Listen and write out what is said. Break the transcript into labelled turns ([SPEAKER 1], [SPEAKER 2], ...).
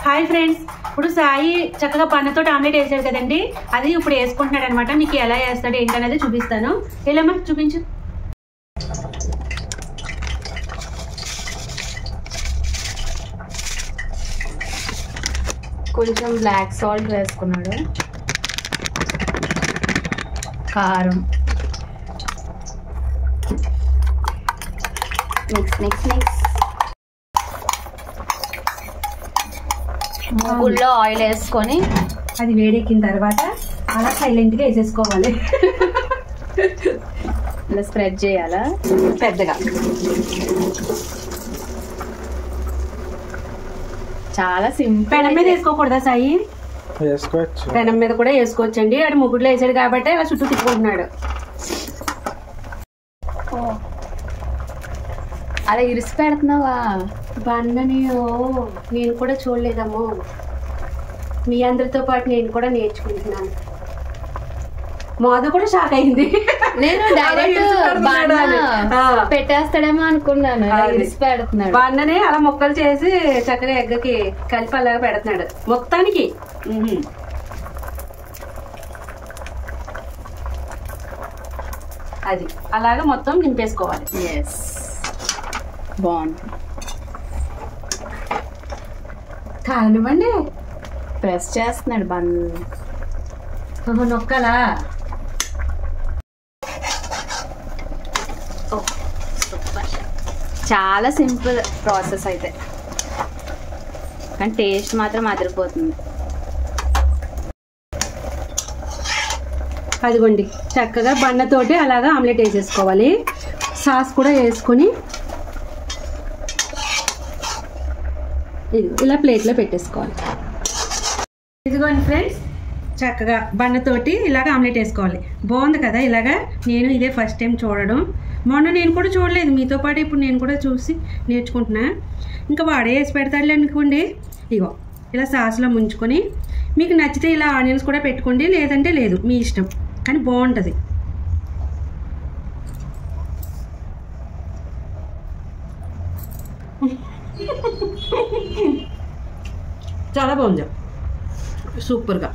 [SPEAKER 1] Hi friends, ఇప్పుడు సాయి చక్కగా పన్నతో omelette వేసాడు కదండి, అది ఇప్పుడు వేసుకుంటున్నాడు అనమాట. మీకు ఎలా వేస్తాడు ఏంటనేది చూపిస్తాను. వెళ్ళమ్మా చూపించు.
[SPEAKER 2] కొంచెం బ్లాక్ సాల్ట్ వేసుకున్నాడు, కారం, మిక్స్ మూగుల్లో ఆయిల్ వేసుకొని
[SPEAKER 1] అది వేడెక్కిన తర్వాత అలా సైలెంట్గా వేసేసుకోవాలి.
[SPEAKER 2] ఇలా స్ప్రెడ్ చేయాలా
[SPEAKER 1] పెద్దగా.
[SPEAKER 2] చాలా సింపుల్.
[SPEAKER 1] పెనం మీద వేసుకోకూడదా సాయి?
[SPEAKER 3] వేసుకోవచ్చు,
[SPEAKER 1] పెనం మీద కూడా వేసుకోవచ్చండి. అది ముగ్గురులో వేసాడు కాబట్టి అలా చుట్టూ తిప్పుకుంటున్నాడు.
[SPEAKER 2] అలా ఇరిసి పెడుతున్నావా?
[SPEAKER 1] బన్నని నేను కూడా చూడలేదమ్మో, మీ అందరితో పాటు నేను కూడా నేర్చుకుంటున్నాను. మాధు కూడా షాక్ అయింది.
[SPEAKER 2] నేను డైరెక్ట్ పెట్టేస్తాడేమో అనుకున్నాను. ఇరిసి పెడుతున్నాడు.
[SPEAKER 1] బన్నని అలా ముక్కలు చేసి చక్కగా ఎగ్గకి కలిపి అలాగా పెడుతున్నాడు మొత్తానికి. అది అలాగా మొత్తం నింపేసుకోవాలి.
[SPEAKER 2] ఎస్, బాగుంది.
[SPEAKER 1] కానివ్వండి.
[SPEAKER 2] ప్రెస్ చేస్తున్నాడు బన్.
[SPEAKER 1] నొక్కలా.
[SPEAKER 2] చాలా సింపుల్ ప్రాసెస్ అయితే, కానీ టేస్ట్ మాత్రం అదిరిపోతుంది.
[SPEAKER 1] అదిగోండి, చక్కగా బన్నతోటి అలాగా ఆమ్లెట్ వేసేసుకోవాలి. సాస్ కూడా వేసుకొని ఇలా ప్లేట్లో పెట్టేసుకోవాలి. ఇదిగోండి ఫ్రెండ్స్, చక్కగా బన్నతోటి ఇలాగ ఆమ్లెట్ వేసుకోవాలి. బాగుంది కదా ఇలాగా? నేను ఇదే ఫస్ట్ టైం చూడడం. మొన్న నేను కూడా చూడలేదు, మీతో పాటు ఇప్పుడు నేను కూడా చూసి నేర్చుకుంటున్నా. ఇంకా వాడే వేసి పెడతాడులే అనుకోండి. ఇగో ఇలా సాస్లో ముంచుకొని, మీకు నచ్చితే ఇలా ఆనియన్స్ కూడా పెట్టుకోండి, లేదంటే లేదు, మీ ఇష్టం. కానీ బాగుంటుంది. చాలా బాగుంది, సూపర్గా.